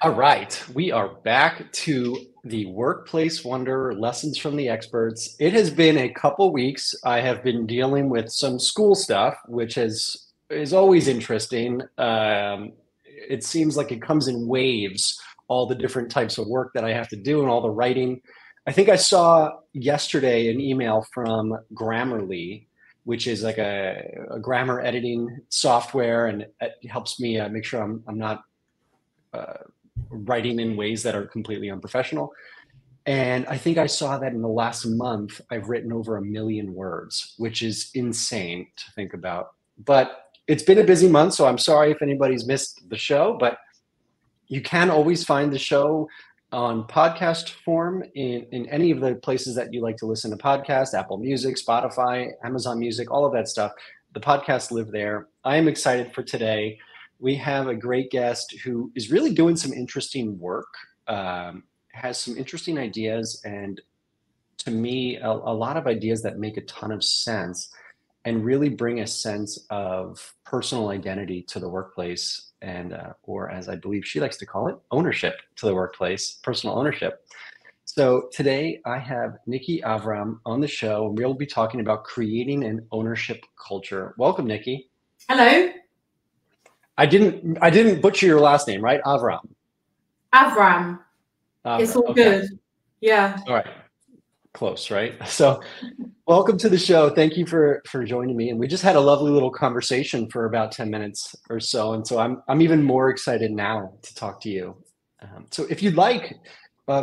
All right, we are back to the Workplace Wonder Lessons from the Experts. It has been a couple weeks. I have been dealing with some school stuff, which is always interesting. It seems like it comes in waves, all the different types of work that I have to do and all the writing. I think I saw yesterday an email from Grammarly, which is like a grammar editing software, and it helps me make sure I'm not uh, writing in ways that are completely unprofessional. And I think I saw that in the last month, I've written over 1 million words, which is insane to think about. But it's been a busy month, so I'm sorry if anybody's missed the show, but you can always find the show on podcast form in any of the places that you like to listen to podcasts: Apple Music, Spotify, Amazon Music, all of that stuff. The podcasts live there. I am excited for today. We have a great guest who is really doing some interesting work, has some interesting ideas, and to me, a lot of ideas that make a ton of sense and really bring a sense of personal identity to the workplace, and or as I believe she likes to call it, ownership to the workplace, personal ownership. So today I have Niki Avraam on the show, and we'll be talking about creating an ownership culture. Welcome, Niki. Hello, I didn't butcher your last name, right? Avram. Avram. It's Avram. all Okay. good. Yeah. All right. Close, right? So welcome to the show. Thank you for joining me. And we just had a lovely little conversation for about 10 minutes or so. And so I'm even more excited now to talk to you. So if you'd like,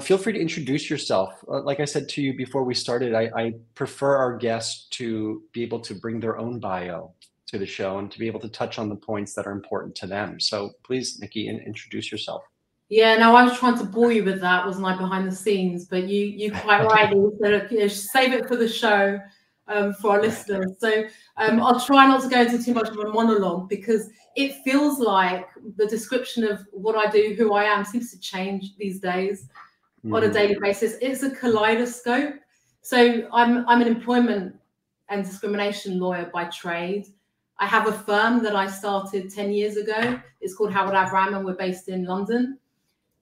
feel free to introduce yourself. Like I said to you before we started, I prefer our guests to be able to bring their own bio to the show and to be able to touch on the points that are important to them. So please, Niki, introduce yourself. Yeah, no, I was trying to bore you with that, wasn't I, behind the scenes? But you quite rightly said, save it for the show for our listeners. So I'll try not to go into too much of a monologue because it feels like the description of what I do, who I am, seems to change these days on a daily basis. It's a kaleidoscope. So I'm an employment and discrimination lawyer by trade. I have a firm that I started 10 years ago. It's called Howat Avraam, and we're based in London.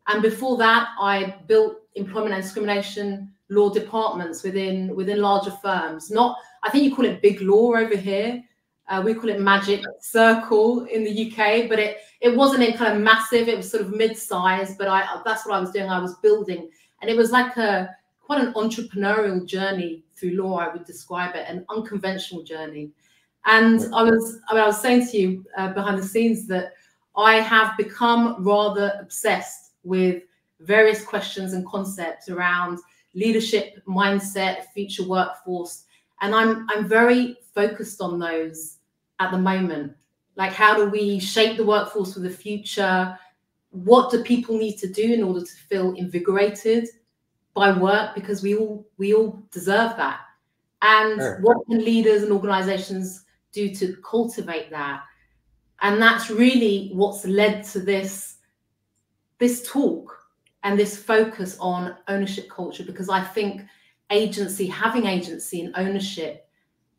And before that, I built employment and discrimination law departments within larger firms. Not, I think you call it big law over here. We call it magic circle in the UK, but it wasn't in kind of massive. It was sort of mid-size, but that's what I was doing. I was building, and it was like quite an entrepreneurial journey through law. I would describe it, an unconventional journey. And I was saying to you behind the scenes that I have become rather obsessed with various questions and concepts around leadership, mindset, future workforce. And I'm very focused on those at the moment. Like, how do we shape the workforce for the future? What do people need to do in order to feel invigorated by work? Because we all deserve that. And what can leaders and organizations do to cultivate that? And that's really what's led to this talk and this focus on ownership culture, because I think having agency and ownership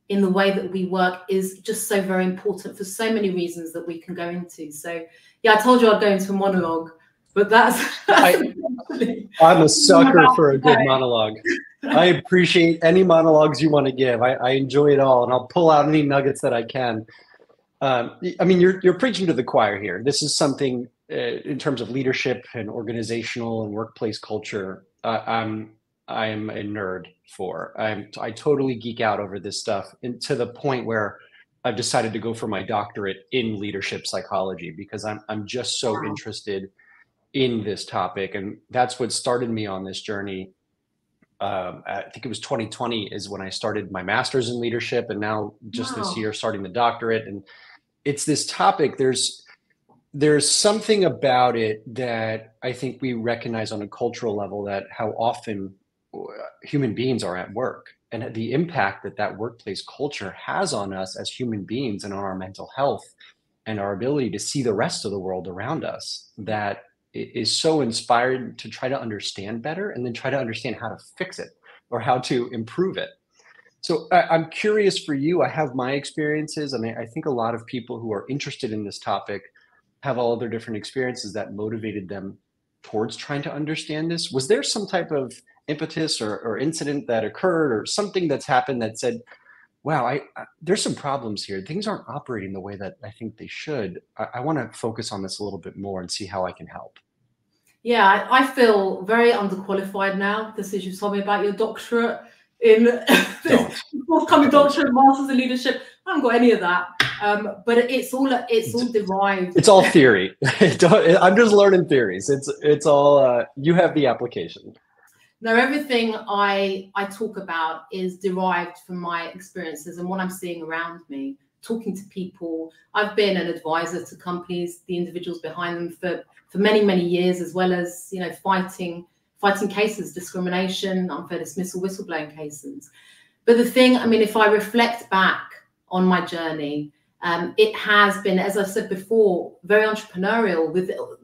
in the way that we work is just so very important for so many reasons that we can go into. So yeah, I told you I'd go into a monologue, but I'm a sucker for a good monologue. I appreciate any monologues you want to give. I enjoy it all, and I'll pull out any nuggets that I can. I mean, you're preaching to the choir here. This is something in terms of leadership and organizational and workplace culture. I'm a nerd for. I totally geek out over this stuff, and to the point where I've decided to go for my doctorate in leadership psychology because I'm just so interested in this topic, and that's what started me on this journey. I think it was 2020 is when I started my master's in leadership, and now just this year starting the doctorate. And it's this topic. There's something about it that I think we recognize on a cultural level, that how often human beings are at work, and the impact that workplace culture has on us as human beings and on our mental health and our ability to see the rest of the world around us, that is so inspired to try to understand better and then try to understand how to fix it or how to improve it. So I'm curious for you. I have my experiences. I mean, I think a lot of people who are interested in this topic have all their different experiences that motivated them towards trying to understand this? Was there some type of impetus or incident that occurred or something that's happened that said, wow, there's some problems here. Things aren't operating the way that I think they should. I want to focus on this a little bit more and see how I can help. Yeah, I feel very underqualified now. This is, you told me about your doctorate in this forthcoming doctorate, masters in leadership. I haven't got any of that. But it's all derived. It's all theory. I'm just learning theories. It's all you have the application. No, everything I talk about is derived from my experiences and what I'm seeing around me, talking to people. I've been an advisor to companies, the individuals behind them for many, many years, as well as, you know, fighting cases, discrimination, unfair dismissal, whistleblowing cases. But the thing, I mean, if I reflect back on my journey, it has been, as I said before, very entrepreneurial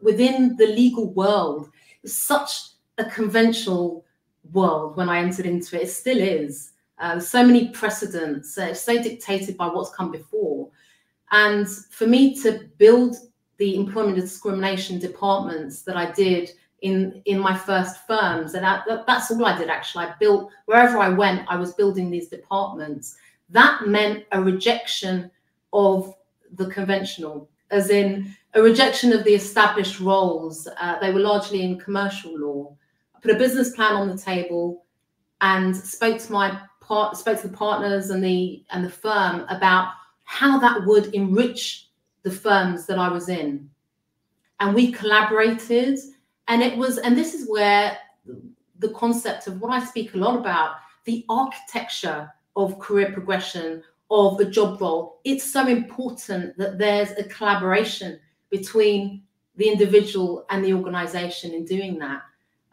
within the legal world. It's such a conventional world when I entered into it. It still is. So many precedents, so dictated by what's come before. And for me to build the employment discrimination departments that I did in my first firms, and that's all I did actually. I built, wherever I went, I was building these departments. That meant a rejection of the conventional, as in a rejection of the established roles. They were largely in commercial law. I put a business plan on the table and spoke to the partners and the firm about how that would enrich the firms that I was in. And we collaborated, and this is where the concept of what I speak a lot about, the architecture of career progression, of a job role. It's so important that there's a collaboration between the individual and the organization in doing that.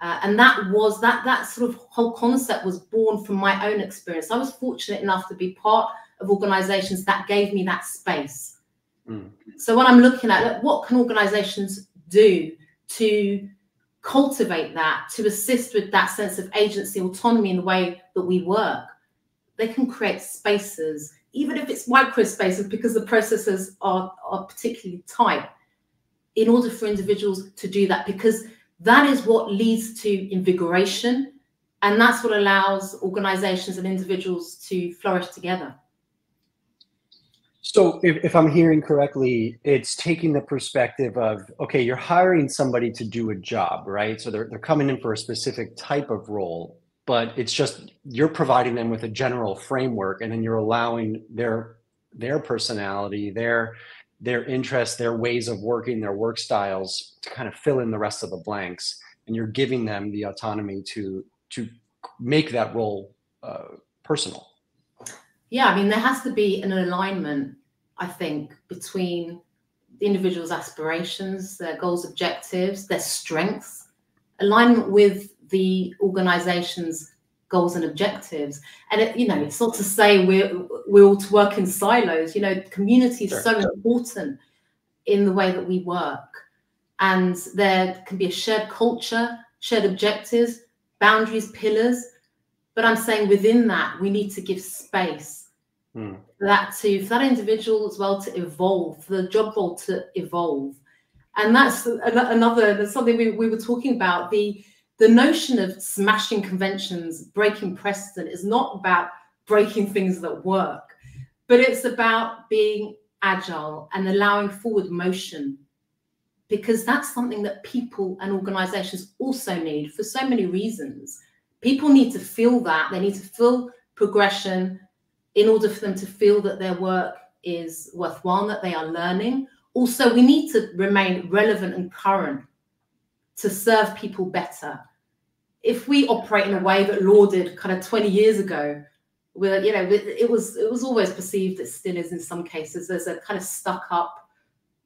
And that sort of whole concept was born from my own experience. I was fortunate enough to be part of organizations that gave me that space. So when I'm looking at, look, what can organizations do to cultivate that, to assist with that sense of agency, autonomy in the way that we work? They can create spaces, even if it's micro spaces, because the processes are particularly tight, in order for individuals to do that, because that is what leads to invigoration, and that's what allows organizations and individuals to flourish together. So if I'm hearing correctly, it's taking the perspective of, okay, you're hiring somebody to do a job, right? So they're coming in for a specific type of role, but it's just you're providing them with a general framework, and then you're allowing their personality, their interests, their ways of working, their work styles to kind of fill in the rest of the blanks, and you're giving them the autonomy to make that role personal. Yeah, I mean, there has to be an alignment, I think, between the individual's aspirations, their goals, objectives, their strengths, alignment with the organization's goals and objectives. And it's not to say we're all to work in silos. Community is so important in the way that we work, and there can be a shared culture, shared objectives, boundaries, pillars. But I'm saying within that, we need to give space for that individual as well to evolve, for the job role to evolve. And that's that's something we were talking about. The notion of smashing conventions, breaking precedent, is not about breaking things that work, but it's about being agile and allowing forward motion, because that's something that people and organizations also need for so many reasons. People need to feel that. They need to feel progression in order for them to feel that their work is worthwhile, that they are learning. Also, we need to remain relevant and current to serve people better. If we operate in a way that law did kind of 20 years ago, where it was always perceived, it still is in some cases, as a kind of stuck up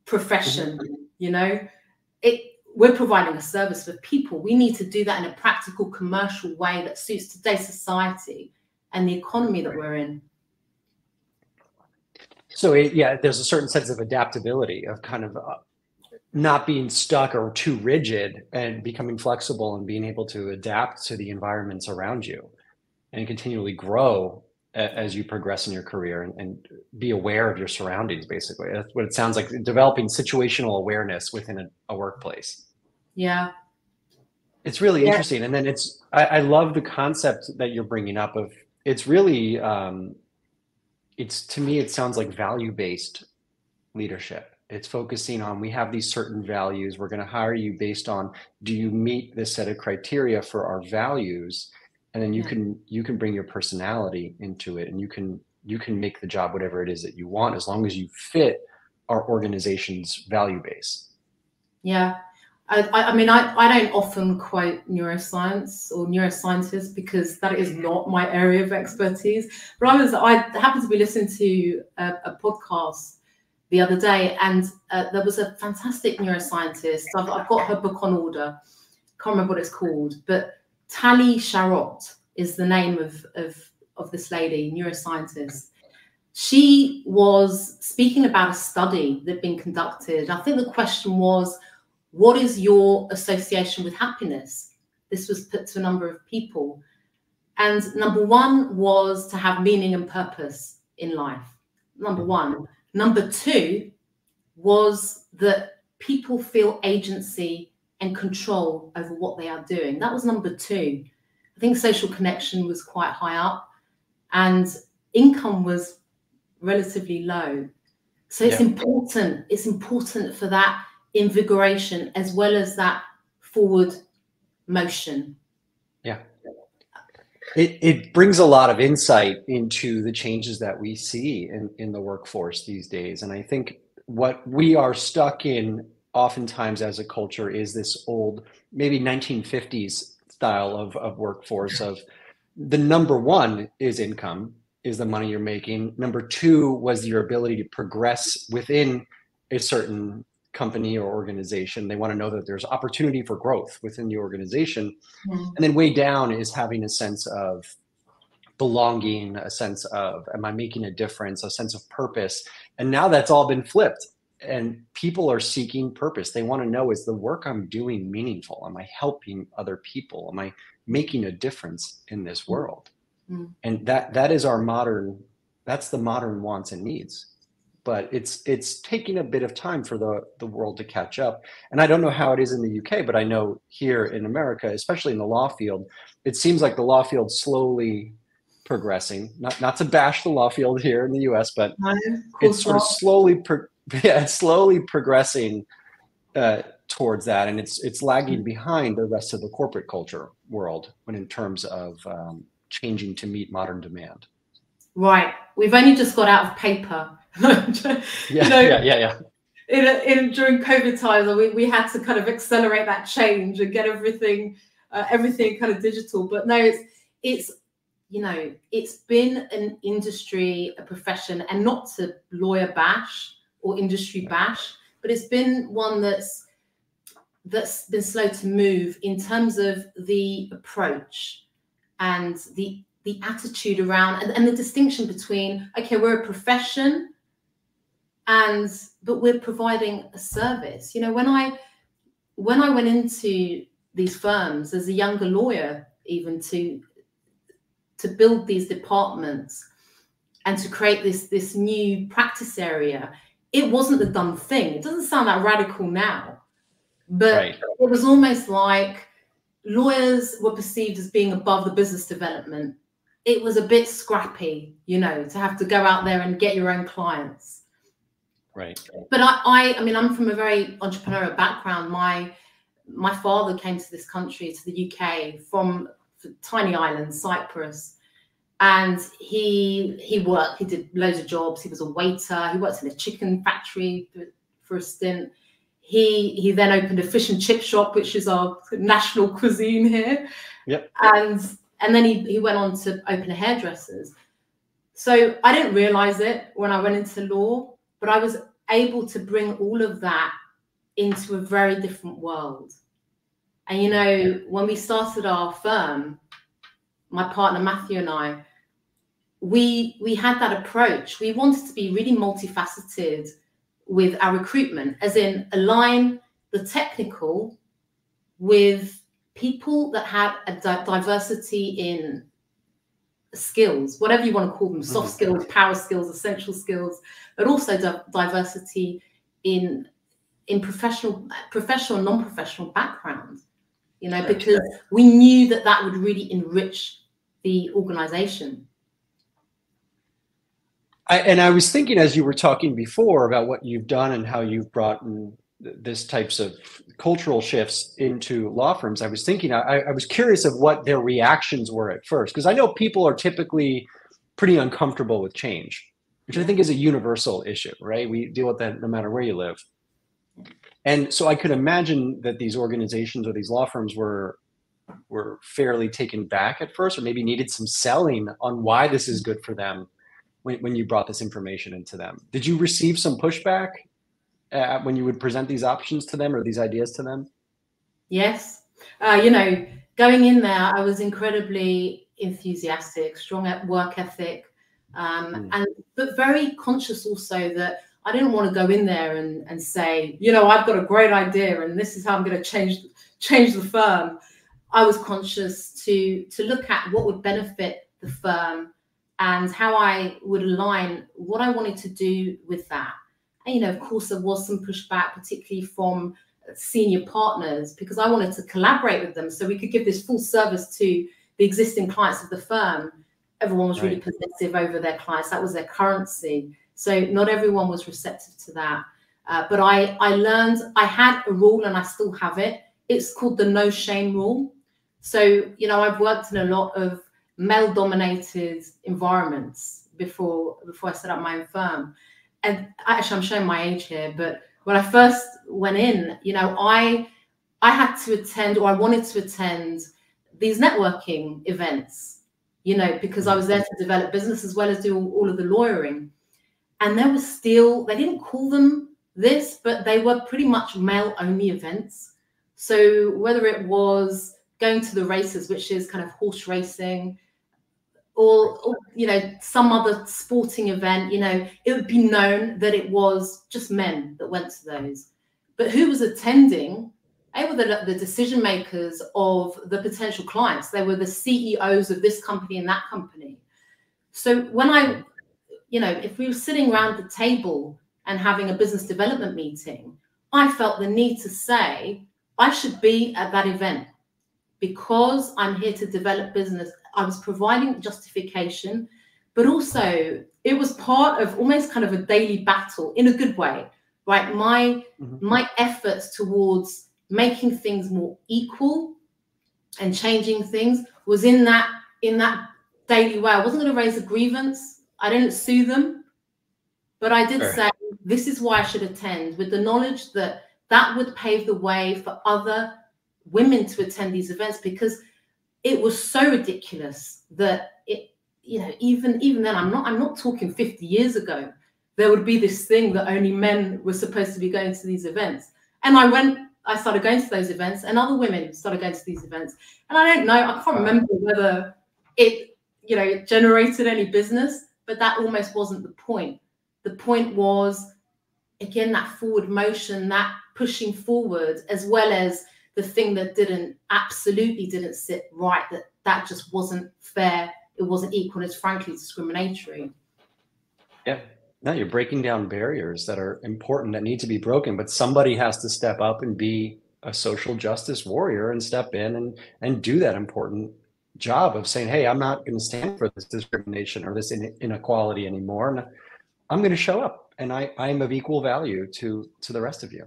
profession. We're providing a service for people. We need to do that in a practical, commercial way that suits today's society and the economy that we're in. So there's a certain sense of adaptability, of kind of not being stuck or too rigid, and becoming flexible and being able to adapt to the environments around you and continually grow as you progress in your career, and be aware of your surroundings. Basically, that's what it sounds like, developing situational awareness within a workplace. Yeah, It's really Yeah. interesting. And then I love the concept that you're bringing up of, it's really, it's, to me, it sounds like value-based leadership. It's focusing on, we have these certain values. We're going to hire you based on, do you meet this set of criteria for our values? And then you can bring your personality into it, and you can make the job whatever it is that you want, as long as you fit our organization's value base. Yeah. I mean, I don't often quote neuroscience or neuroscientists because that is not my area of expertise. But I happened to be listening to a podcast the other day, and there was a fantastic neuroscientist. I've got her book on order. Can't remember what it's called, but Tali Sharot is the name of this lady, neuroscientist. She was speaking about a study that had been conducted. I think the question was, what is your association with happiness? This was put to a number of people. And number one was to have meaning and purpose in life. Number one. Number two was that people feel agency and control over what they are doing. That was number two. I think social connection was quite high up, and income was relatively low. So it's important. It's important for that invigoration as well as that forward motion. Yeah. It brings a lot of insight into the changes that we see in the workforce these days. And I think what we are stuck in oftentimes as a culture is this old, maybe 1950s style of workforce of, the number one is income, is the money you're making. Number two was your ability to progress within a certain company or organization. They want to know that there's opportunity for growth within the organization. And then way down is having a sense of belonging, a sense of, am I making a difference, a sense of purpose. And now that's all been flipped, and people are seeking purpose. They want to know, is the work I'm doing meaningful? Am I helping other people? Am I making a difference in this world? And that is that's the modern wants and needs. But it's taking a bit of time for the world to catch up. And I don't know how it is in the UK, but I know here in America, especially in the law field, it seems like the law field's slowly progressing. Not to bash the law field here in the US, but it's sort of slowly progressing towards that, and it's lagging behind the rest of the corporate culture world when in terms of changing to meet modern demand. Right. We've only just got out of paper. Yeah. During COVID times, we had to kind of accelerate that change and get everything kind of digital. But no, it's it's been an industry, a profession, and not to lawyer bash or industry bash, but it's been one that's been slow to move in terms of the approach and the attitude around and the distinction between, okay, we're a profession, but we're providing a service. When I went into these firms as a younger lawyer, even to build these departments and to create this new practice area, it wasn't the done thing. It doesn't sound that radical now, but it was almost like lawyers were perceived as being above the business development. It was a bit scrappy, to have to go out there and get your own clients. Right. But I mean, I'm from a very entrepreneurial background. My father came to this country, to the UK, from a tiny island, Cyprus. And he worked, he did loads of jobs. He was a waiter. He worked in a chicken factory for a stint. He then opened a fish and chip shop, which is our national cuisine here. Yep. And then he went on to open a hairdresser's. So I didn't realize it when I went into law, but I was able to bring all of that into a very different world. And, when we started our firm, my partner, Matthew, and I, we had that approach. We wanted to be really multifaceted with our recruitment, as in align the technical with people that had a diversity in skills, whatever you want to call them, soft skills, power skills, essential skills, but also diversity in professional and non-professional backgrounds. you know, because we knew that that would really enrich the organization. And I was thinking, as you were talking before, about what you've done and how you've brought in this types of cultural shifts into law firms. I was thinking, I was curious of what their reactions were at first, because I know people are typically pretty uncomfortable with change, which I think is a universal issue, right? We deal with that no matter where you live. And so I could imagine that these organizations or these law firms were fairly taken back at first, or maybe needed some selling on why this is good for them when you brought this information into them. Did you receive some pushback when you would present these options to them or these ideas to them? Yes. You know, going in there, I was incredibly enthusiastic, strong at work ethic, but very conscious also that I didn't want to go in there and say, you know, I've got a great idea and this is how I'm going to change the firm. I was conscious to look at what would benefit the firm and how I would align what I wanted to do with that. And, you know, of course, there was some pushback, particularly from senior partners, because I wanted to collaborate with them so we could give this full service to the existing clients of the firm. Everyone was really possessive over their clients. That was their currency. So not everyone was receptive to that. But I learned, I had a rule and I still have it. It's called the no shame rule. So, you know, I've worked in a lot of male-dominated environments before I set up my own firm. And actually, I'm showing my age here, but when I first went in, you know, I had to attend, or I wanted to attend, these networking events, you know, because I was there to develop business as well as do all of the lawyering. And there was still, they didn't call them this, but they were pretty much male-only events. So whether it was going to the races, which is kind of horse racing, or you know, some other sporting event, you know, it would be known that it was just men that went to those. But who was attending? They were the decision makers of the potential clients. They were the CEOs of this company and that company. So when you know, if we were sitting around the table and having a business development meeting, I felt the need to say, I should be at that event because I'm here to develop business. I was providing justification, but also it was part of almost kind of a daily battle in a good way, right? My efforts towards making things more equal and changing things was in that daily way. I wasn't going to raise a grievance. I didn't sue them, but I did say, this is why I should attend, with the knowledge that that would pave the way for other women to attend these events, because it was so ridiculous that it, you know, even then, I'm not talking 50 years ago, there would be this thing that only men were supposed to be going to these events. And I started going to those events, and other women started going to these events. And I don't know, I can't remember whether it, you know, it generated any business, but that almost wasn't the point. The point was, again, that forward motion, that pushing forward, as well as the thing that absolutely didn't sit right, that just wasn't fair, it wasn't equal, it's frankly discriminatory. Yeah, no, you're breaking down barriers that are important, that need to be broken, but somebody has to step up and be a social justice warrior and step in and do that important job of saying, hey, I'm not going to stand for this discrimination or this inequality anymore, and I'm going to show up, and I am of equal value to the rest of you.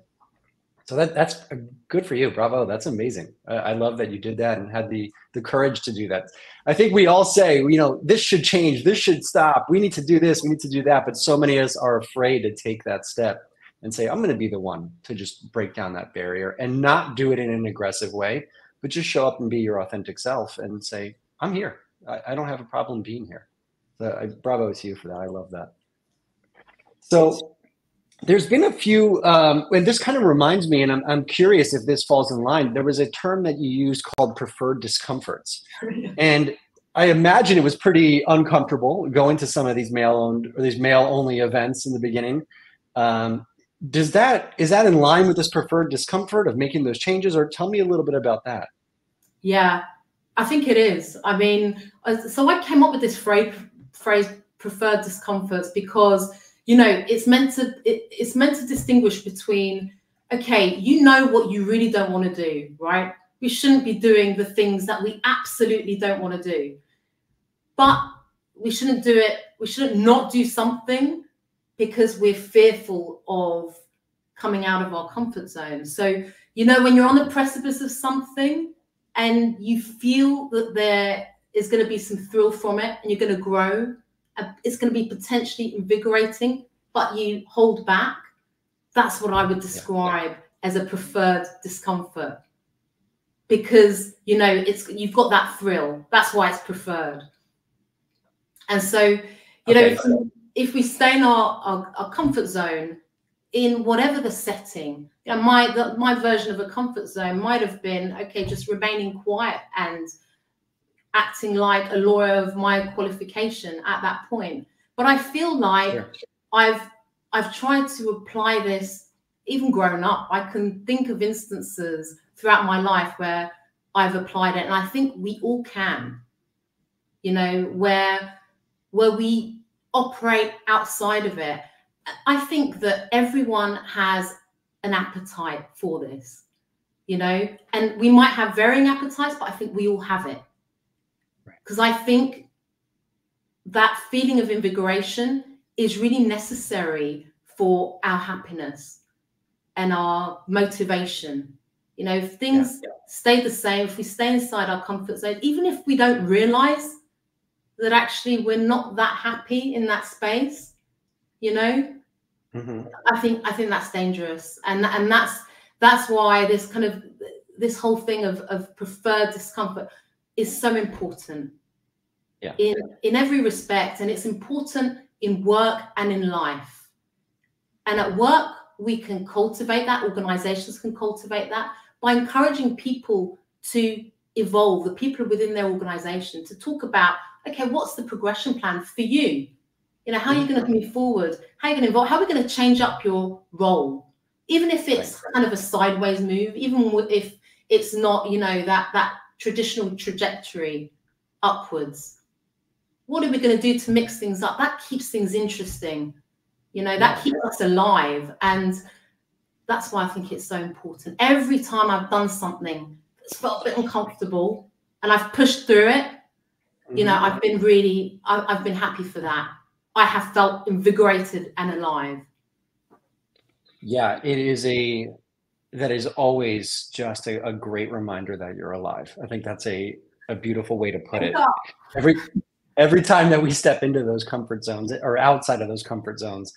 So that's good for you. Bravo. That's amazing. I love that you did that and had the courage to do that. I think we all say, you know, this should change. This should stop. We need to do this. We need to do that. But so many of us are afraid to take that step and say, I'm going to be the one to just break down that barrier and not do it in an aggressive way, but just show up and be your authentic self and say, I'm here. I don't have a problem being here. So bravo to you for that. I love that. So there's been a few, and this kind of reminds me, and I'm curious if this falls in line. There was a term that you used called preferred discomforts. And I imagine it was pretty uncomfortable going to some of these male-owned or these male-only events in the beginning. Is that in line with this preferred discomfort of making those changes, or tell me a little bit about that? Yeah, I think it is. I mean, so I came up with this phrase preferred discomforts because, you know, it's meant to distinguish between, okay, you know what you really don't want to do, right? we shouldn't be doing the things that we absolutely don't want to do. But we shouldn't do it. We shouldn't not do something because we're fearful of coming out of our comfort zone. So, you know, when you're on the precipice of something and you feel that there is going to be some thrill from it and you're going to grow, it's going to be potentially invigorating, but you hold back. That's what I would describe as a preferred discomfort, because, you know, you've got that thrill. That's why it's preferred. And so, you know, if we stay in our comfort zone, in whatever the setting, you know, my version of a comfort zone might have been, okay, just remaining quiet and acting like a lawyer of my qualification at that point. But I feel like I've tried to apply this, even grown up. I can think of instances throughout my life where I've applied it, and I think we all can, you know, where we operate outside of it. I think that everyone has an appetite for this, you know, and we might have varying appetites, but I think we all have it. Because I think that feeling of invigoration is really necessary for our happiness and our motivation. You know, if things stay the same, if we stay inside our comfort zone, even if we don't realize that actually we're not that happy in that space, you know, I think that's dangerous. And that's why this whole thing of preferred discomfort is so important in every respect. And it's important in work and in life. And at work, we can cultivate that, organizations can cultivate that by encouraging people to evolve, the people within their organization, to talk about, okay, what's the progression plan for you? You know, how are you going to move forward? How are you going to evolve? How are we going to change up your role? Even if it's kind of a sideways move, even if it's not, you know, that traditional trajectory upwards. What are we going to do to mix things up? That keeps things interesting. You know, that keeps us alive. And that's why I think it's so important. Every time I've done something that's felt a bit uncomfortable and I've pushed through it, you know, I've been happy for that. I have felt invigorated and alive. Yeah, that is always just a great reminder that you're alive. I think that's a beautiful way to put it. Every time that we step into those comfort zones or outside of those comfort zones,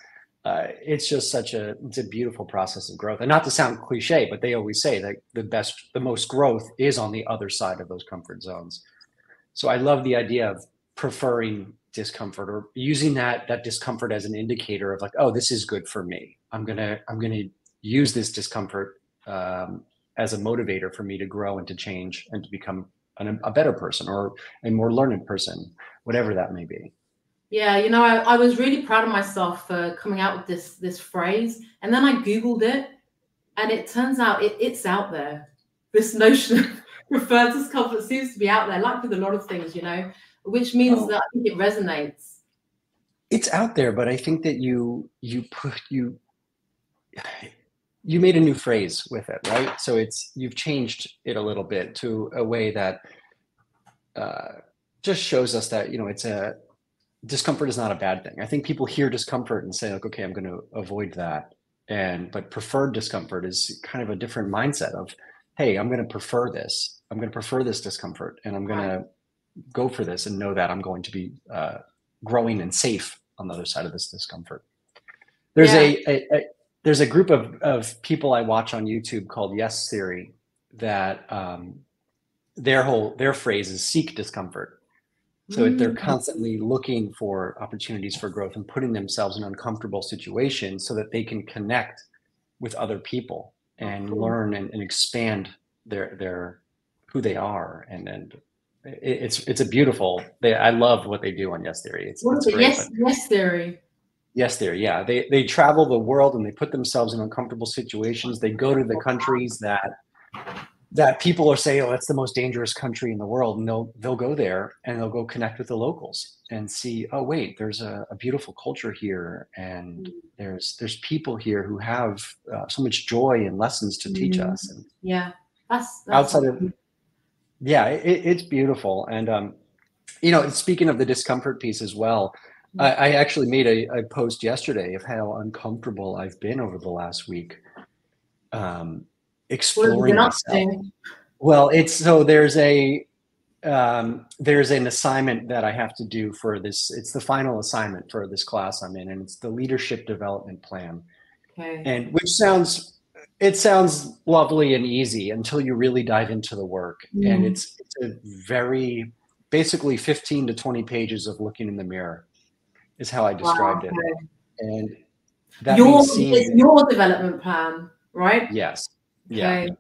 it's just it's a beautiful process of growth. And not to sound cliche, but they always say that the most growth is on the other side of those comfort zones. So I love the idea of preferring discomfort, or using that discomfort as an indicator of like, oh, this is good for me. I'm gonna use this discomfort as a motivator for me to grow and to change and to become a better person or a more learned person, whatever that may be. Yeah, you know, I was really proud of myself for coming out with this phrase, and then I Googled it, and it turns out it's out there. This notion of preferred discomfort seems to be out there, like with a lot of things, you know, which means that I think it resonates. It's out there, but I think that you made a new phrase with it, right? So you've changed it a little bit to a way that just shows us that, you know, discomfort is not a bad thing. I think people hear discomfort and say like, okay, I'm going to avoid that. But preferred discomfort is kind of a different mindset of, hey, I'm going to prefer this. I'm going to prefer this discomfort, and I'm going to go for this and know that I'm going to be growing and safe on the other side of this discomfort. There's there's a group of people I watch on YouTube called Yes Theory that their phrase is seek discomfort. So they're constantly looking for opportunities for growth and putting themselves in uncomfortable situations so that they can connect with other people and learn and expand their who they are. And it's a beautiful. I love what they do on Yes Theory. It's great. Yes Theory. Yes Theory. Yeah, they travel the world and they put themselves in uncomfortable situations. They go to the countries that people are saying, oh, that's the most dangerous country in the world. And they'll go there and they'll go connect with the locals and see, oh, wait, there's a beautiful culture here. And there's people here who have so much joy and lessons to teach us. And yeah. That's outside of, yeah, it's beautiful. And, you know, speaking of the discomfort piece as well, I actually made a post yesterday of how uncomfortable I've been over the last week, what have you exploring been up myself. to? Well, there's an assignment that I have to do for this. It's the final assignment for this class I'm in, and it's the leadership development plan. Okay. And which sounds lovely and easy until you really dive into the work. And it's a very basically 15 to 20 pages of looking in the mirror is how I described it. And that means it's your development plan, right? Yes. Okay. Yeah.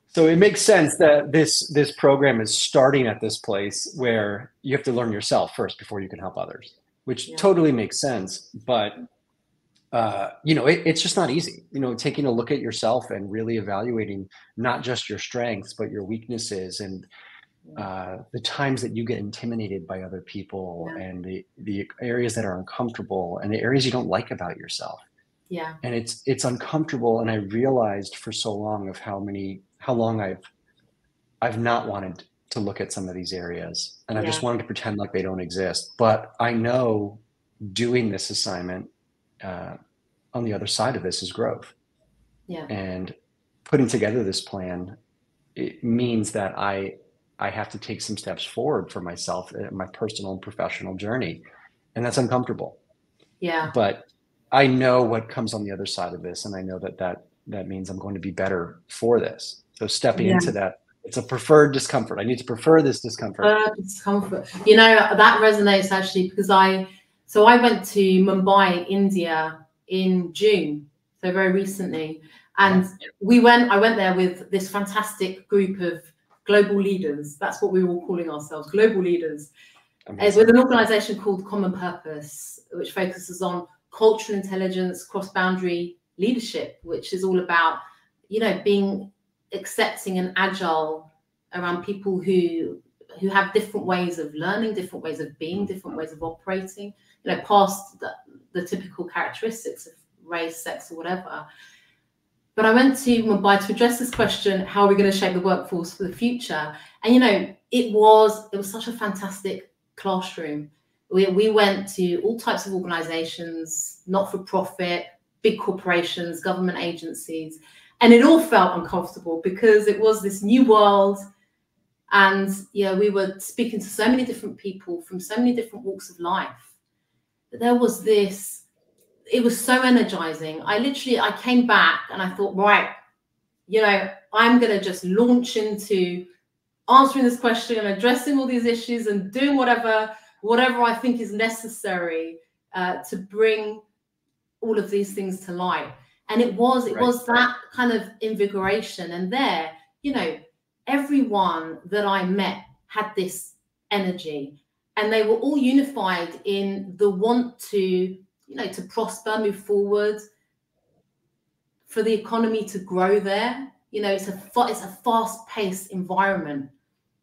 So it makes sense that this program is starting at this place where you have to learn yourself first before you can help others, which totally makes sense. But you know, it's just not easy. You know, taking a look at yourself and really evaluating not just your strengths but your weaknesses and the times that you get intimidated by other people and the areas that are uncomfortable and the areas you don't like about yourself. Yeah. And it's uncomfortable. And I realized for so long of how long I've not wanted to look at some of these areas. And I just wanted to pretend like they don't exist. But I know doing this assignment on the other side of this is growth. Yeah. And putting together this plan, it means that I have to take some steps forward for myself in my personal and professional journey. And that's uncomfortable. Yeah. But I know what comes on the other side of this. And I know that means I'm going to be better for this. So stepping into that, it's a preferred discomfort. I need to prefer this discomfort. Discomfort. You know, that resonates actually because I went to Mumbai, India in June, so very recently. And I went there with this fantastic group of global leaders. That's what we were all calling ourselves, global leaders. With an organization called Common Purpose, which focuses on cultural intelligence, cross-boundary leadership, which is all about, you know, being accepting and agile around people who have different ways of learning, different ways of being, different ways of operating, you know, past the typical characteristics of race, sex, or whatever. But I went to Mumbai to address this question: how are we going to shape the workforce for the future? And you know, it was such a fantastic classroom. We went to all types of organizations, not-for-profit, big corporations, government agencies, and it all felt uncomfortable because it was this new world. And you know, we were speaking to so many different people from so many different walks of life. But there was this, it was so energizing. I came back and I thought, right, you know, I'm going to just launch into answering this question and addressing all these issues and doing whatever I think is necessary to bring all of these things to light. And it was that kind of invigoration. And there, you know, everyone that I met had this energy, and they were all unified in the want to, you know, to prosper, move forward, for the economy to grow there. You know, it's a fast-paced environment,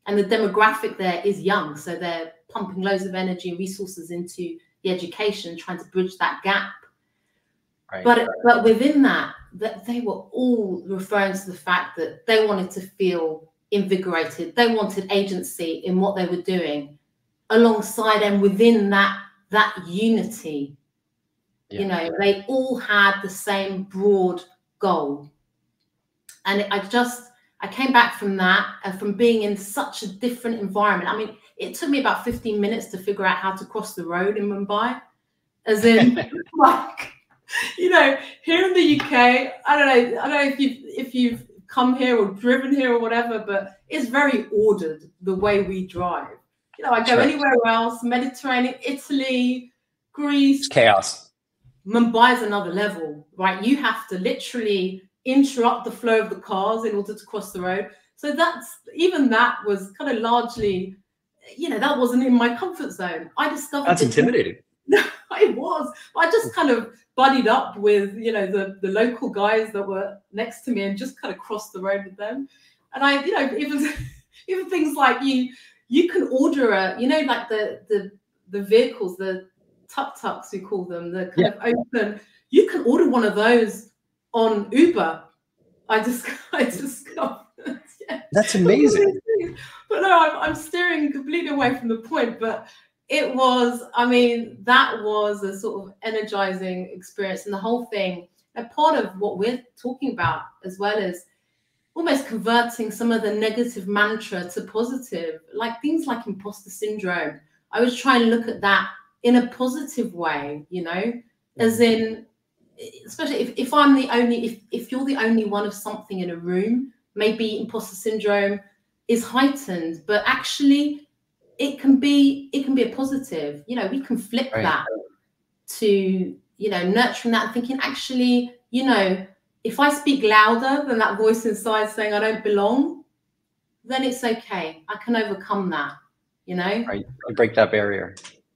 and the demographic there is young, so they're pumping loads of energy and resources into the education, trying to bridge that gap. Right. But within that they were all referring to the fact that they wanted to feel invigorated. They wanted agency in what they were doing, alongside and within that unity. Yeah. You know, they all had the same broad goal. And I came back from that, from being in such a different environment. I mean, it took me about 15 minutes to figure out how to cross the road in Mumbai, as in, like, you know, here in the UK, I don't know if you've come here or driven here or whatever, but it's very ordered the way we drive. You know, I go anywhere else, Mediterranean, Italy, Greece. It's chaos. Mumbai is another level, right? You have to literally interrupt the flow of the cars in order to cross the road. So that was kind of largely, you know, that wasn't in my comfort zone. I discovered that's intimidating. It was. I just kind of buddied up with, you know, the local guys that were next to me and just kind of crossed the road with them. And I, you know, even things like you can order you know, like the vehicles, the tuk-tuks we call them, the kind of open. You can order one of those on Uber. I discovered. That's amazing. But no, I'm steering completely away from the point. But it was, I mean, that was a sort of energizing experience, and the whole thing. And part of what we're talking about as well is almost converting some of the negative mantra to positive, like things like imposter syndrome. I was trying to look at that in a positive way, you know, as in, especially if I'm the only, if you're the only one of something in a room, maybe imposter syndrome is heightened, but actually it can be a positive. You know, we can flip that to, you know, nurturing that and thinking, actually, you know, if I speak louder than that voice inside saying I don't belong, then it's okay. I can overcome that, you know? Right, break that barrier.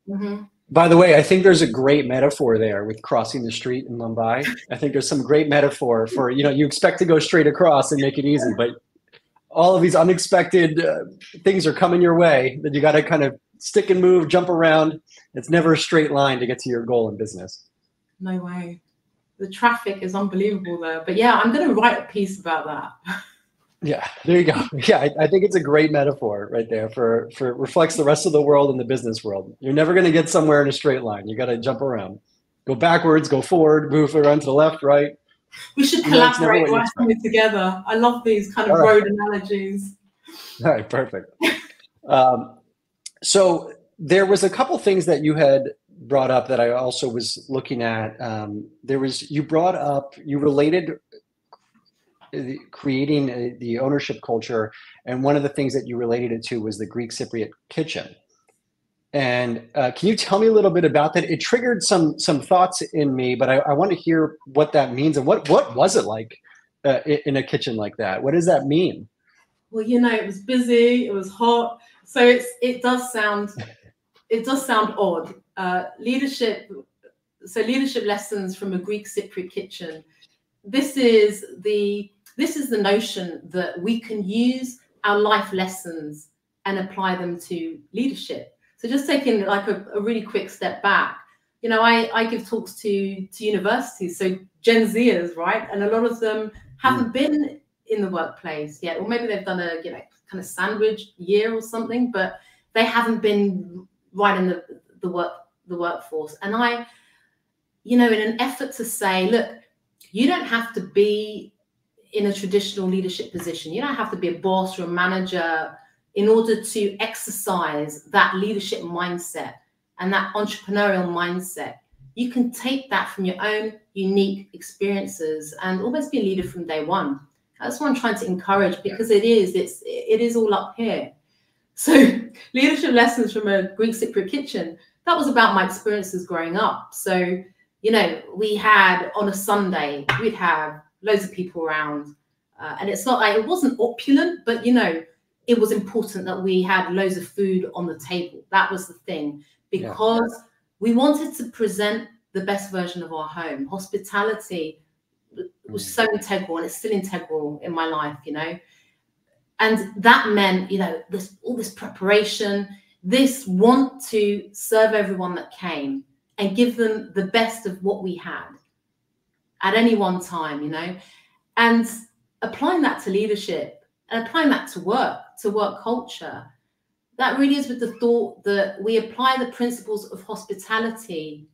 Mm-hmm. By the way, I think there's a great metaphor there with crossing the street in Mumbai. I think there's some great metaphor for, you know, you expect to go straight across and make it easy, but all of these unexpected things are coming your way that you got to kind of stick and move, jump around. It's never a straight line to get to your goal in business. No way. The traffic is unbelievable there. But yeah, I'm going to write a piece about that. Yeah, there you go. Yeah, I think it's a great metaphor right there for reflects the rest of the world and the business world. You're never going to get somewhere in a straight line. You got to jump around, go backwards, go forward, move around to the left, right. We should collaborate together. I love these kind of road analogies. All right, perfect. So there was a couple things that you had brought up that I also was looking at. You brought up, you related creating the ownership culture, and one of the things that you related it to was the Greek Cypriot kitchen. And can you tell me a little bit about that? It triggered some thoughts in me, but I want to hear what that means and what was it like in a kitchen like that? What does that mean? Well, you know, it was busy, it was hot, so it does sound odd. Leadership lessons from a Greek Cypriot kitchen. This is the notion that we can use our life lessons and apply them to leadership. So just taking like a really quick step back, you know, I give talks to universities, so Gen Zers, right? And a lot of them haven't been in the workplace yet, or maybe they've done a, you know, kind of sandwich year or something, but they haven't been right in the workforce. And I, you know, in an effort to say, look, you don't have to be in a traditional leadership position. You don't have to be a boss or a manager in order to exercise that leadership mindset and that entrepreneurial mindset. You can take that from your own unique experiences and almost be a leader from day one. That's what I'm trying to encourage, because it is all up here. So leadership lessons from a Greek Cypriot kitchen, that was about my experiences growing up. So, you know, we had on a Sunday, we'd have loads of people around, and it's not like it wasn't opulent, but, you know, it was important that we had loads of food on the table. That was the thing, because we wanted to present the best version of our home. Hospitality was so integral, and it's still integral in my life, you know. And that meant, you know, all this preparation, this want to serve everyone that came and give them the best of what we had at any one time, you know, and applying that to leadership and applying that to work culture. That really is with the thought that we apply the principles of hospitality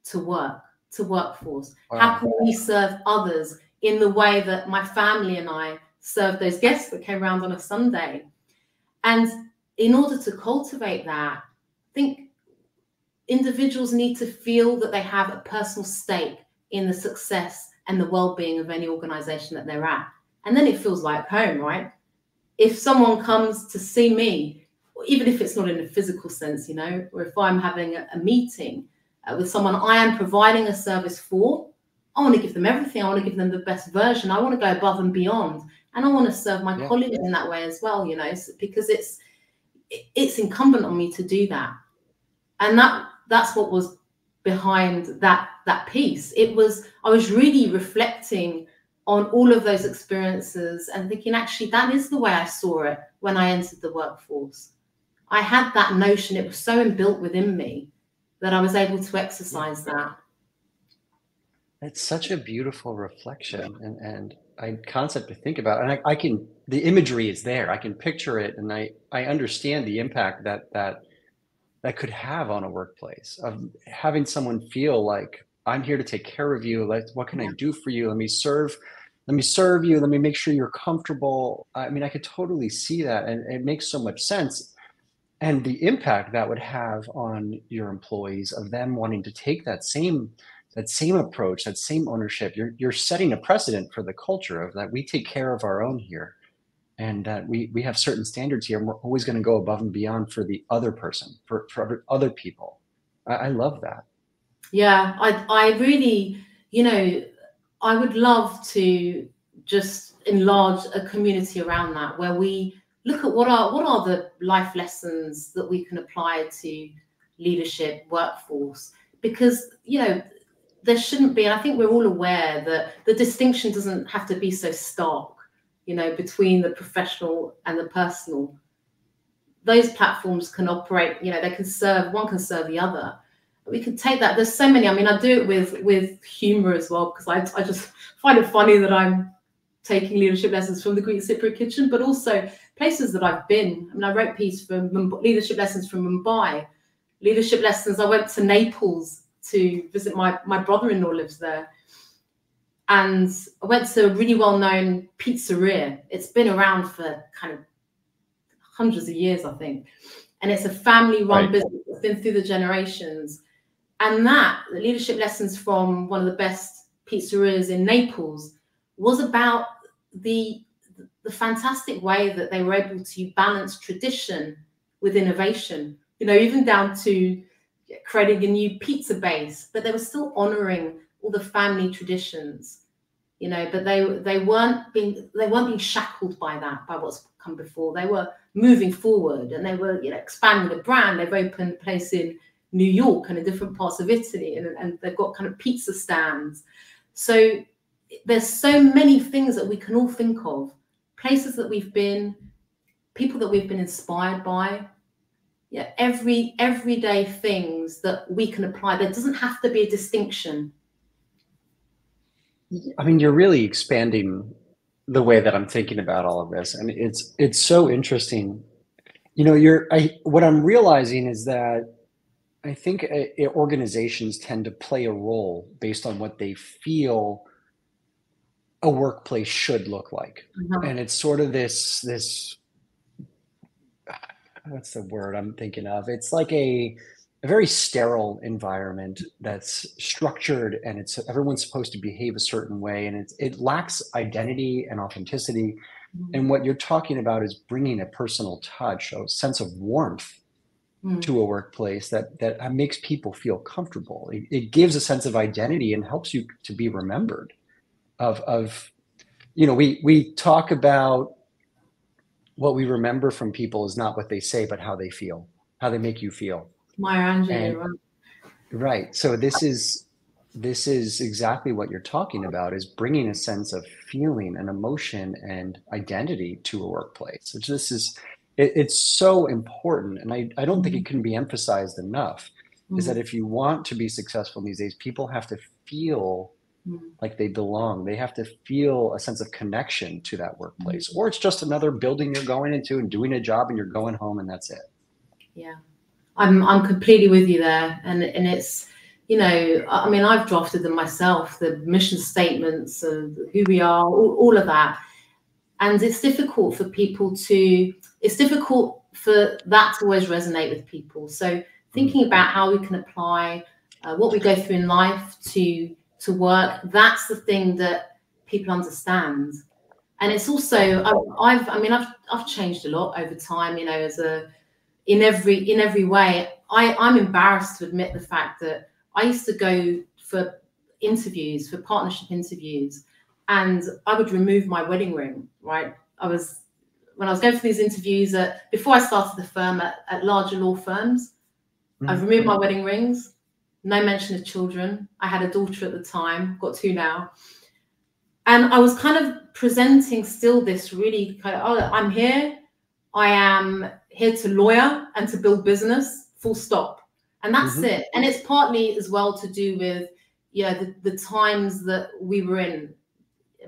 to workforce. Wow. How can we serve others in the way that my family and I served those guests that came around on a Sunday? And in order to cultivate that, I think individuals need to feel that they have a personal stake in the success and the well-being of any organization that they're at. And then it feels like home, right? If someone comes to see me, even if it's not in a physical sense, you know, or if I'm having a meeting with someone I am providing a service for, I want to give them everything. I want to give them the best version. I want to go above and beyond. And I want to serve my colleagues in that way as well, you know, because it's incumbent on me to do that. And that's what was behind that piece. I was really reflecting on all of those experiences and thinking, actually, that is the way I saw it when I entered the workforce. I had that notion. It was so inbuilt within me that I was able to exercise that. It's such a beautiful reflection. And concept to think about, and I can, the imagery is there. I can picture it, and I understand the impact that could have on a workplace, of having someone feel like, I'm here to take care of you. Like, what can I do for you? Let me serve you. Let me make sure you're comfortable. I mean, I could totally see that, and it makes so much sense. And the impact that would have on your employees, of them wanting to take that same approach, that same ownership. You're setting a precedent for the culture of that we take care of our own here, and that we have certain standards here, and we're always going to go above and beyond for the other person, for other people. I love that. Yeah, I really, I would love to just enlarge a community around that, where we look at what are the life lessons that we can apply to leadership, workforce, because there shouldn't be, and I think we're all aware that the distinction doesn't have to be so stark, between the professional and the personal. Those platforms can operate, they can serve, one can serve the other. We could take that. There's so many. I mean, I do it with humor as well, because I just find it funny that I'm taking leadership lessons from the Greek Cypriot kitchen, but also places that I've been. I mean, I wrote a piece for leadership lessons from Mumbai, leadership lessons. I went to Naples to visit my brother-in-law lives there. And I went to a really well-known pizzeria. It's been around for kind of hundreds of years, I think. And it's a family-run business. It's been through the generations. And the leadership lessons from one of the best pizzerias in Naples was about the fantastic way that they were able to balance tradition with innovation, even down to creating a new pizza base, but they were still honoring all the family traditions, but they weren't being shackled by what's come before. They were moving forward, and they were, expanding the brand. They've opened a place in New York and in different parts of Italy, and they've got kind of pizza stands. So there's so many things that we can all think of, places that we've been, people that we've been inspired by. Yeah, everyday things that we can apply. There doesn't have to be a distinction. I mean, you're really expanding the way that I'm thinking about all of this, and it's so interesting. What I'm realizing is that I think organizations tend to play a role based on what they feel a workplace should look like. And it's sort of this, what's the word I'm thinking of? It's like a very sterile environment that's structured, and everyone's supposed to behave a certain way, and it lacks identity and authenticity. And what you're talking about is bringing a personal touch, a sense of warmth to a workplace that makes people feel comfortable. It gives a sense of identity and helps you to be remembered. We talk about what we remember from people is not what they say, but how they feel, how they make you feel. Maya Angelou, right. So this is exactly what you're talking about, is bringing a sense of feeling and emotion and identity to a workplace, which it's so important. And I don't think it can be emphasized enough, is that if you want to be successful these days, people have to feel like they belong. They have to feel a sense of connection to that workplace, or it's just another building you're going into and doing a job, and you're going home, and that's it. Yeah, I'm completely with you there. And it's, I mean, I've drafted them myself, the mission statements of who we are, all of that. And it's difficult for that to always resonate with people. So thinking about how we can apply what we go through in life to work, that's the thing that people understand. And it's also, I've changed a lot over time, in every way. I'm embarrassed to admit the fact that I used to go for interviews, for partnership interviews, and I would remove my wedding ring, right? When I was going for these interviews, before I started the firm at larger law firms, I've removed my wedding rings, no mention of children. I had a daughter at the time, got 2 now. And I was kind of presenting still this really kind of, I'm here. I am here to lawyer and to build business, full stop. And that's it. And it's partly as well to do with, the times that we were in.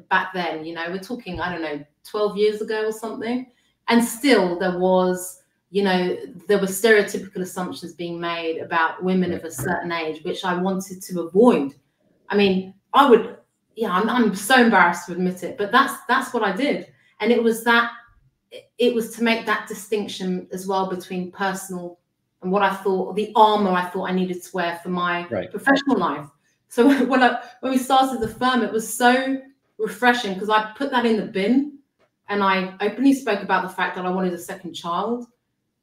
back then, you know, we're talking, I don't know, 12 years ago or something. And still there was, you know, there were stereotypical assumptions being made about women of a certain age, which I wanted to avoid. I mean, I would, yeah, I'm so embarrassed to admit it, but that's what I did. And it was to make that distinction as well between personal and what I thought, the armor I thought I needed to wear for my professional life. So when we started the firm, it was so refreshing because I put that in the bin, and I openly spoke about the fact that I wanted a second child.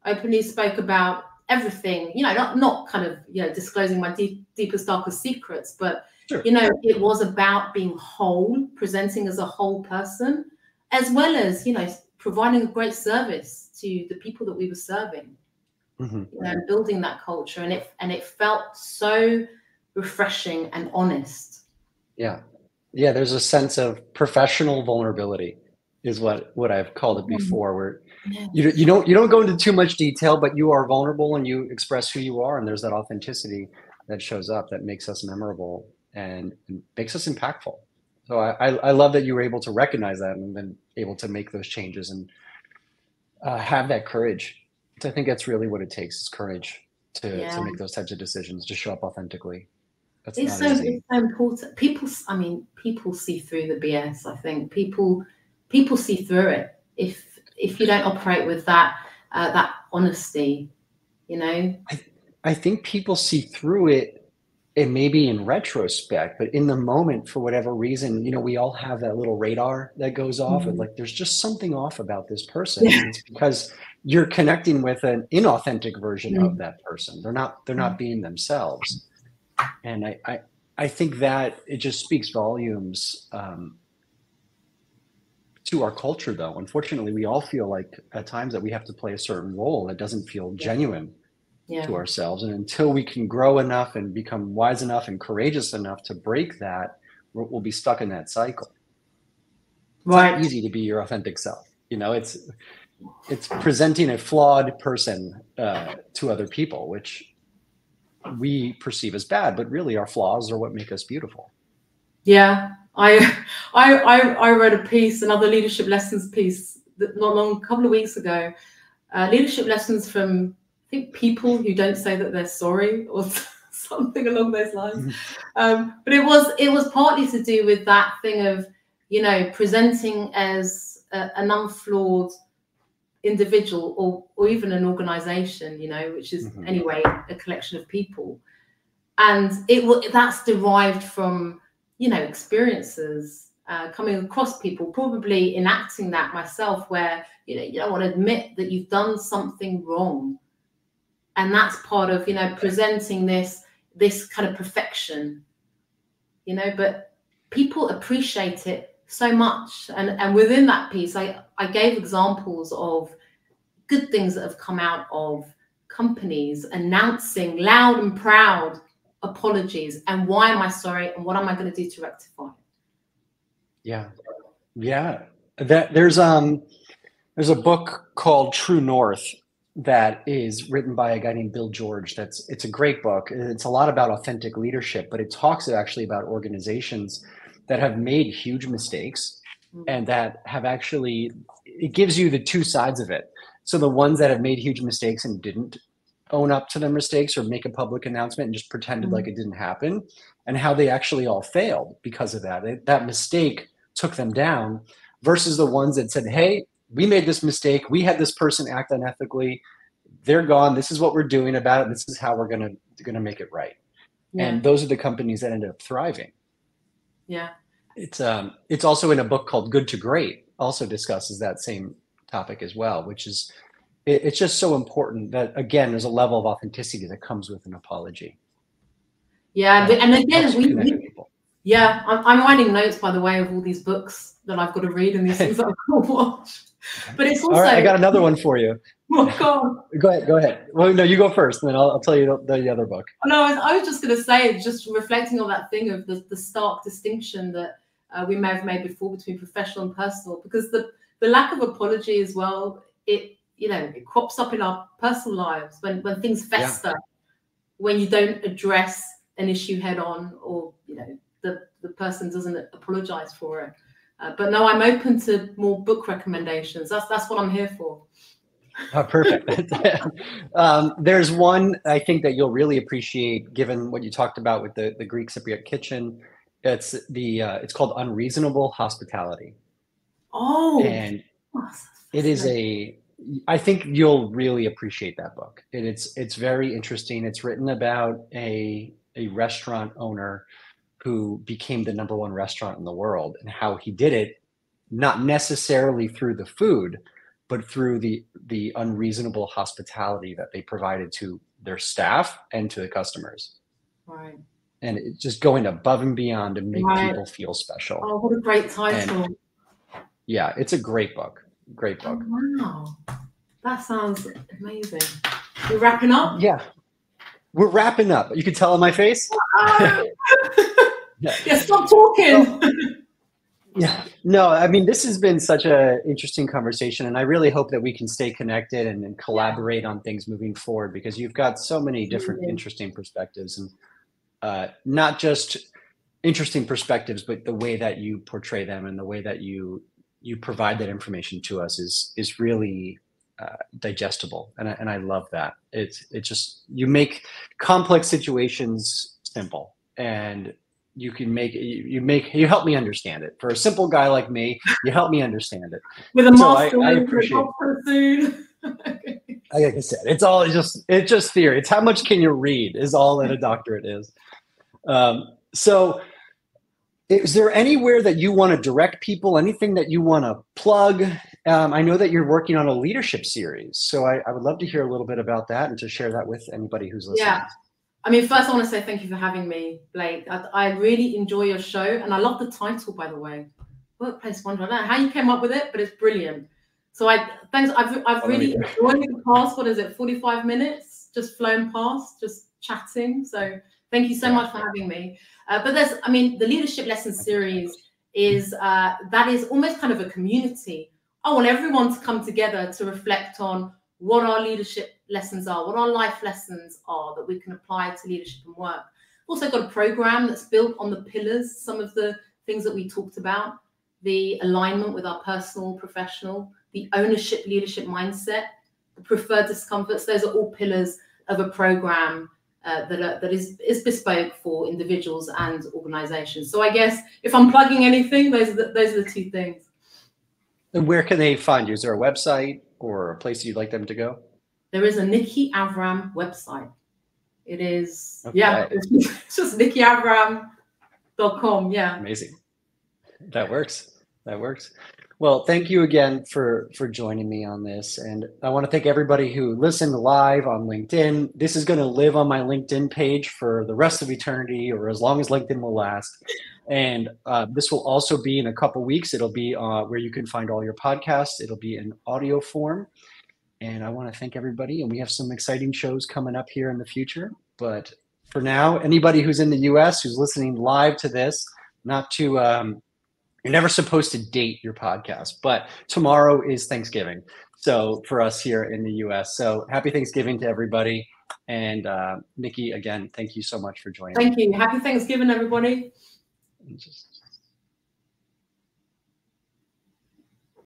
I openly spoke about everything, you know, not kind of, you know, disclosing my deepest, darkest secrets, but, you know, it was about being whole, presenting as a whole person, as well as, you know, providing a great service to the people that we were serving, you know, building that culture. And it felt so refreshing and honest. Yeah. There's a sense of professional vulnerability is what I've called it before, where you don't go into too much detail, but you are vulnerable and you express who you are. And there's that authenticity that shows up that makes us memorable and makes us impactful. So I love that you were able to recognize that and then able to make those changes and have that courage. So I think that's really what it takes, is courage to make those types of decisions, to show up authentically. It's so important. People see through the BS. I think people see through it if you don't operate with that honesty, you know. I think people see through it. It may be in retrospect, but in the moment, for whatever reason, you know, we all have that little radar that goes off of like, there's just something off about this person. And it's because you're connecting with an inauthentic version of that person. They're not being themselves. And I think that it just speaks volumes to our culture, though. Unfortunately, we all feel like at times that we have to play a certain role that doesn't feel genuine to ourselves. And until we can grow enough and become wise enough and courageous enough to break that, we'll be stuck in that cycle. It's not easy to be your authentic self. You know, it's presenting a flawed person to other people, which we perceive as bad, but really our flaws are what make us beautiful. Yeah, I wrote a piece, another leadership lessons piece, that a couple of weeks ago. Leadership lessons from, I think, people who don't say that they're sorry, or something along those lines. But it was partly to do with that thing of, you know, presenting as an unflawed individual or even an organization, you know, which is anyway a collection of people. And that's derived from, you know, experiences coming across people, probably enacting that myself, where, you know, you don't want to admit that you've done something wrong. And that's part of, you know, presenting this kind of perfection, you know, but people appreciate it so much. And within that piece, I gave examples of good things that have come out of companies announcing loud and proud apologies and why am I sorry and what am I going to do to rectify it. Yeah. There's a book called True North that is written by a guy named Bill George. It's a great book. It's a lot about authentic leadership, but it talks actually about organizations that have made huge mistakes and that have actually, it gives you the two sides of it. So the ones that have made huge mistakes and didn't own up to their mistakes or make a public announcement and just pretended like it didn't happen, and how they actually all failed because of that. That mistake took them down, versus the ones that said, hey, we made this mistake. We had this person act unethically. They're gone. This is what we're doing about it. This is how we're going to make it right. Yeah. And those are the companies that ended up thriving. Yeah. It's also in a book called Good to Great, also discusses that same topic as well, which is, it's just so important that, again, there's a level of authenticity that comes with an apology. Yeah. And again, I'm writing notes, by the way, of all these books that I've got to read and these things that I've got to watch. But it's also... All right, I got another one for you. Oh, God. Go ahead. Well, no, you go first, and then I'll tell you the other book. No, I was just going to say, just reflecting on that thing of the stark distinction that we may have made before between professional and personal, because the lack of apology as well, it crops up in our personal lives when things fester, when you don't address an issue head on, or, you know, the person doesn't apologize for it. But no, I'm open to more book recommendations. That's what I'm here for. Oh, perfect. There's one I think that you'll really appreciate, given what you talked about with the Greek Cypriot kitchen. It's called Unreasonable Hospitality. Oh, and it is I think you'll really appreciate that book. It's very interesting. It's written about a restaurant owner who became the #1 restaurant in the world, and how he did it, not necessarily through the food, but through the unreasonable hospitality that they provided to their staff and to the customers. Right. And it's just going above and beyond to make people feel special. Oh, what a great title. And yeah, it's a great book. Great book. Oh, wow. That sounds amazing. We're wrapping up? Yeah. We're wrapping up. You can tell on my face. Yeah, stop talking. Yeah. No, I mean, this has been such an interesting conversation, and I really hope that we can stay connected and collaborate on things moving forward, because you've got so many different interesting perspectives, and not just interesting perspectives, but the way that you portray them and the way that you provide that information to us is really digestible, and I love that. It's just, you make complex situations simple, and you help me understand it. For a simple guy like me, you help me understand it. With a master, I appreciate it. Like I said, it's just theory. It's how much can you read is all that a doctorate is. So is there anywhere that you want to direct people, anything that you want to plug? I know that you're working on a leadership series, so I would love to hear a little bit about that and to share that with anybody who's listening. Yeah. I mean, first I want to say thank you for having me, Blake. I really enjoy your show, and I love the title, by the way, Workplace Wonder. I don't know how you came up with it, but it's brilliant. So thanks. I've really enjoyed the past, 45 minutes, just flown past, just chatting. So thank you so much for having me. But the Leadership Lesson series is almost kind of a community. I want everyone to come together to reflect on what our leadership lessons are, what our life lessons are that we can apply to leadership and work. Also got a program that's built on the pillars, some of the things that we talked about, the alignment with our personal, professional, the ownership, leadership mindset, the preferred discomforts. Those are all pillars of a program that is bespoke for individuals and organizations. So I guess if I'm plugging anything, those are the two things. And where can they find you? Is there a website or a place you'd like them to go? There is a Niki Avraam website. It is, it's just nikiavraam.com. Yeah. Amazing. That works. Well, thank you again for joining me on this. And I want to thank everybody who listened live on LinkedIn. This is going to live on my LinkedIn page for the rest of eternity, or as long as LinkedIn will last. And this will also be in a couple weeks. It'll be where you can find all your podcasts. It'll be in audio form. And I want to thank everybody. And we have some exciting shows coming up here in the future. But for now, anybody who's in the US who's listening live to this, you're never supposed to date your podcast, but tomorrow is Thanksgiving. So for us here in the US, so happy Thanksgiving to everybody. And Niki, again, thank you so much for joining. Thank you. Happy Thanksgiving, everybody.